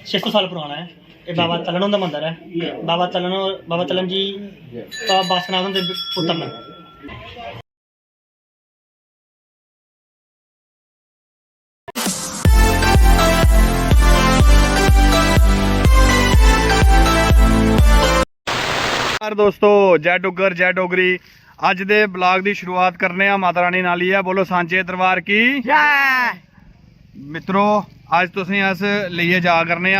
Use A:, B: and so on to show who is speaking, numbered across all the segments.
A: 600 साल पुराना है। ये बाबा तलन का मंदिर है। बाबा तलन जी बासनाथ के पुत्र ने।
B: दोस्तों जय डुगर जय डोगरी। अज दे ब्लॉग की शुरुआत करने माता रानी नाल ही है। बोलो सांचे दरबार की जय। मित्रों अज तुसीं अस लेइए जा करने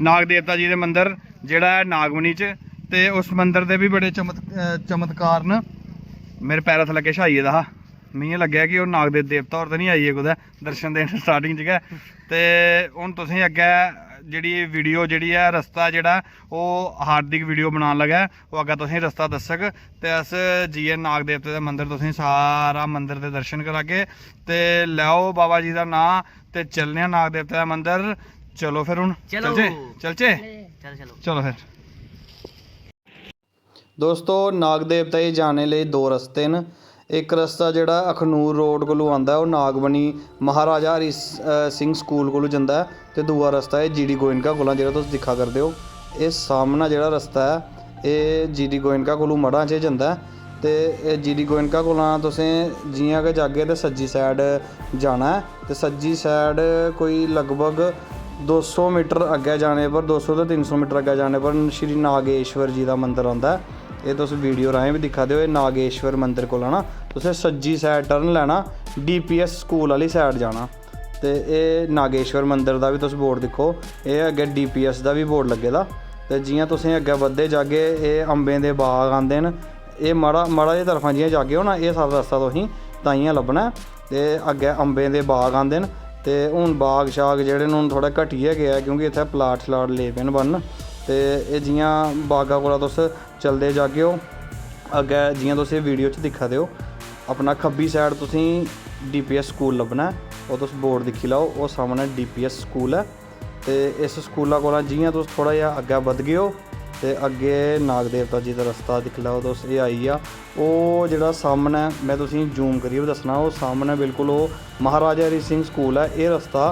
B: नाग देवता जी के मंदिर जिहड़ा है नागमनी च, ते उस मंदिर के भी बड़े चमत्कार न। मेरे पैरों थल्ले किश आई गेदा हा, मिगी लग्गेआ कि नाग दे देवता होर तो नहीं आई गे कुदै दर्शन देन स्टार्टिंग च गै। ते हुण तुसीं अग्गै जिहड़ी वीडियो जिहड़ी है रस्ता जिहड़ा ओह् हार्दिक वीडियो बनान लगा है, ओह् अग्गें तुसें रस्ता दस्सग। ते अस जाइयै नाग देवते दा मंदिर तुसें सारा मंदिर दे दर्शन करागे। ते लैओ बाबा जी दा नां ते चलने नाग देवते दा मंदिर। चलो फिर हुण चलचे चलो फिर। दोस्तों नाग देवता जी जाने लिए दो रस्ते न। एक रस्ता जोड़ा अखनूर रोड को आंदा है, वह नागमनी महाराजा हरी सिंह स्कूल को जाता है। तो दूआ रस्ता है जीडी गोयनका को, जो तुम दिखा करते हो ये सामना जोड़ा रस्ता है ये जीडी गोयनका को मढ़ा च जाता है। तो जीडी गोयनका को तुसें जियां कि जागे तो सज्जी साइड जाना है। तो सज्जी साइड कोई लगभग 200 मीटर अग्गे जाने पर 200 तो 300 मीटर अग्गे जाने पर श्री नागेश्वर जी का मंदिर आता है। ये तुम वीडियो राहें भी दिखा दो। नागेश्वर मंदिर को ना तुसें सज्जी साइड टर्न लैना, DPS स्कूल वाली साइड जाना। तो ये नागेश्वर मंदिर का भी तुम बोर्ड देखो, ये अगे DPS का भी बोर्ड लगे दा। तो जियां तुसें अग्गे बधदे जागे ये अंबें दे बाग आंदे न। ये माड़ा जी तरफा जियां जागे हो ना ये सारा रस्ता तुसें ताइयां लब्भना। ते अग्गे अंबें दे बाग आंदे न। ते हुण बाग शाग जेहड़े न थोड़ा घटिया गया क्योंकि इत्थै प्लाट शलाट ले पे न बनन। ते एह् जियां बागा कोला तुस चलदे जागे हो अग्गे जियां तुस वीडियो च दिक्खा दे हो अपना खब्बी साइड तुसें DPS स्कूल लब्भना है। ओह् तुस बोर्ड दिक्खी लैओ, ओह् सामने DPS स्कूल है। तो इस स्कूला कोला जियां तुस थोड़ा जिहा अग्गे बधगे हो ते अग्गे नाग देवता जी का रस्ता दिक्खी लैओ तुस। एह् आई गेआ ओह् जेह्ड़ा सामने मैं तुसेंगी जूम करियै दस्सना, ओह् सामने बिल्कुल ओह् महाराजा हरी सिंह स्कूल है। ये रस्ता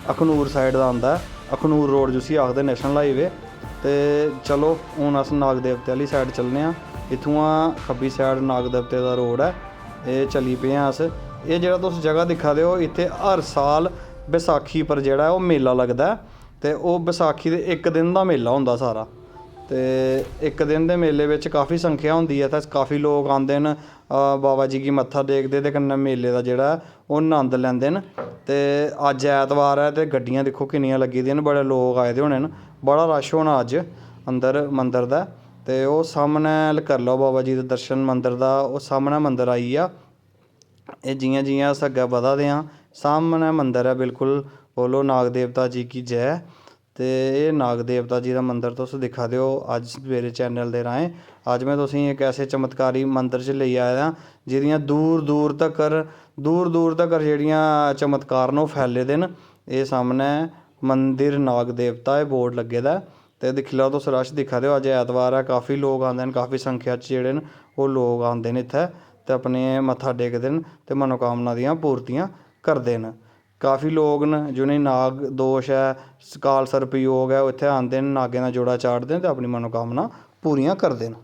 B: अखनूर साइड का आंदा है, अखनूर रोड जिसी आखदे नेशनल हाईवे। तो चलो हुण अस नाग देवते वाली साइड चलने आं। इत्थुआं खब्बी साइड नाग देवते का रोड है, ये चली पे अस। ये जेह्ड़ा तुस जगह दिक्खा दे हो इत्थे हर साल बैसाखी पर जेह्ड़ा ओह् मेला लगदा है। ते ओह् बैसाखी दे इक दिन दा मेला होंदा सारा। ते इक दिन दे मेले विच काफ़ी संख्या होंदी है, इत्थै काफ़ी लोग आंदे न बाबा जी गी मत्था टेकदे ते कन्नै मेले दा जेह्ड़ा ओह् नंद लैंदे न। ते अज्ज ऐतवार है ते गड्डियां दिक्खो किन्नियां लग्गी दियां न, बड़े लोग आए दे होने न, बड़ा रश होना अज्ज अंदर मंदर दा। ते ओह् सामने कर लो बाबा जी दे दर्शन मंदर दा, ओह् सामने मंदर आई गेआ। एह् जियां जियां अस अग्गें बधा दे आं सामने मंदर है बिल्कुल। बोलो नाग देवता जी की जय। तो ये नाग देवता जी का मंदिर तुस दिक्खा दे हो अज्ज मेरे चैनल दे राहें। अज्ज मैं तुसेंगी एक ऐसे चमत्कारी मंदिर च लेई आया जेह्दियां दूर दूर तक्कर जेह्ड़ियां चमत्कार न ओह् फैले दे न। ये सामने मंदिर नाग देवता है बोर्ड लग्गे दा है। तो दिक्खी लैओ तुस रश दिक्खा दे हो, अज्ज ऐतवार है काफ़ी लोग आंदे न, काफ़ी संख्या च जेह्ड़े न ओह् लोग आंदे न इत्थै ते अपने मत्था टेकदे न ते मनोकामना दियां पूर्तियां करदे न। काफ़ी लोग न जिनेंगी नाग दोश है काल सर्प योग है, ओह् इत्थै आंदे न, नागें दा जोड़ा चाढ़दे न ते अपनी मनोकामना पूरियां करदे न।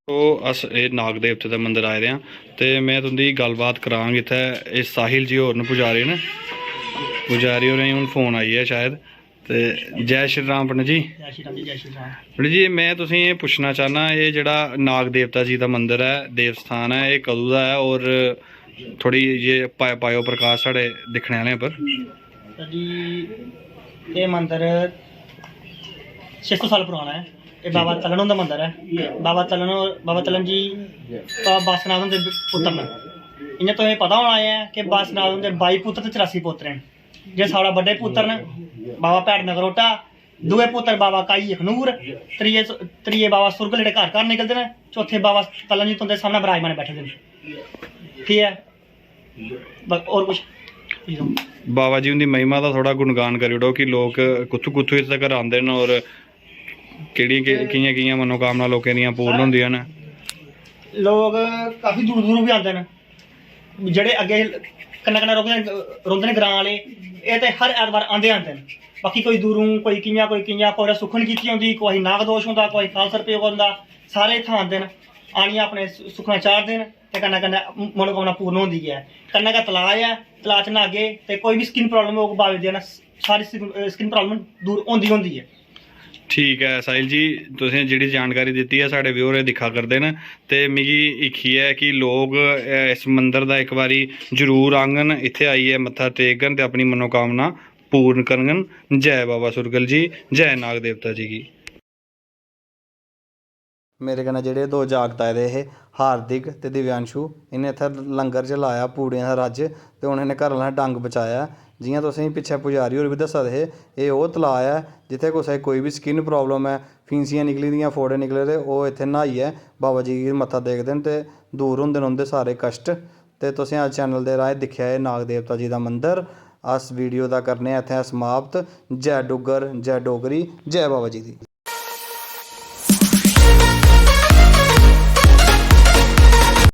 B: तो अस एह् नाग देवते दा मंदिर आए दे आं ते मैं तुंदी गल्लबात करांग। इत्थै एह् साहिल जी होर न पुजारी न, पुजारी होरें हून फोन आई है शायद। ते जय श्री राम पंडित जी।
A: जय श्री राम जी, जय श्री राम।
B: पंडित जी मैं तुसें एह् पुच्छना चाहना ये जेह्ड़ा नाग देवता जी दा मंदिर है देवस्थान है एह् कदूं दा है और थोड़ी ये पायो प्रकाश साढ़े दिक्खने आह्लें पर।
A: जी ये मंदिर 600 साल पुराना है। ये बाबा तलन का मंदिर है। बाबा तलन जी बासनाथ के पुत्र ने। इ'यां तुम्हें पता होना है कि बासनाथ के 22 पुत्र ते 84 पोतरे न। जे साढ़ा बड्डे पुत्र न बाबा भैड़ नगरोटा, दुए पुत्र बाबा काई अखनूर, त्रिये बाबा सुरगल जेह्ड़े घर घर निकलते हैं, चौथे बाबा तलन जी तुंदे सामने विराजमान बैठे दे। ठीक है और कुछ
B: बाबा जी उनकी महिमा का थोड़ा गुणगान करी ओड़ो कि लोग कुत्थों कुत्थों इस तक आते हैं और ਕਿਹੜੀਆਂ ਮਨੋਕਾਮਨਾ ਲੋਕਾਂ ਦੀਆਂ ਪੂਰਨ ਹੁੰਦੀਆਂ ਨੇ?
A: ਲੋਕ ਕਾਫੀ ਦੂਰ ਦੂਰੋਂ ਵੀ ਆਉਂਦੇ ਨੇ, ਜਿਹੜੇ ਅੱਗੇ ਕन्नै ਰੋਂਦੇ ਨੇ ਗ੍ਰਾਂ ਵਾਲੇ, ਇਹ ਤੇ ਹਰ ਐਤਵਾਰ ਆਉਂਦੇ ਨੇ। बाकी कोई दूरों कोई कियां कोई सुखन की होंगी, कोई नाग दोष होंगे, कोई खालसर प्रयोग होंगे, सारे इत्थै आते हैं आनिए अपने सुखना चाढ़ते हैं ते कन्नै कन्नै मनोकामना पूर्ण होंदी है। कन्नै गै तलाऽ है, तलाऽ च न्हागे ते कोई भी स्किन प्रॉब्लम होग बाबे दे सारी स्किन प्रॉब्लम दूर होंदी है।
B: ठीक है साहिल जी, तुसें जिहड़ी जानकारी दी है साढ़े व्यूअर दिखा करते हैं तो मिगी इक्खी है कि लोग इस मंदिर का एक बारी जरूर आंगन, इत्थे आइए मत्था टेकन ते अपनी मनोकामना पूर्ण करन। जय बाबा सुरगल जी, जय नाग देवता जी की। मेरे कन्नै जेह्ड़े दो जागत आए दे हे, हार्दिक ते दिव्यांशु, इन्हें इत्थै लंगर च लाया पूड़ियां दा रज्ज ते हून इन्हें घर आह्लें डंग बचाया। जियां तुसें पिच्छे पुजारी होर भी दस्सा दे हे, एह् ओह् तलाऽ है जित्थै कुसै कोई भी स्किन प्रॉब्लम है, फिंसियां निकली दियां, फोड़े निकले दे, ओह् इत्थै न्हाइयै बाबा जी गी मत्था टेकदे न ते दूर होंदे न उं'दे सारे कष्ट। ते तुसें अज्ज चैनल दे राहें दिक्खेआ एह् नाग देवता जी दा मंदर। अस वीडियो दा करने आं इत्थै समाप्त। जय डुग्गर, जय डोगरी, जय बाबा जी दी।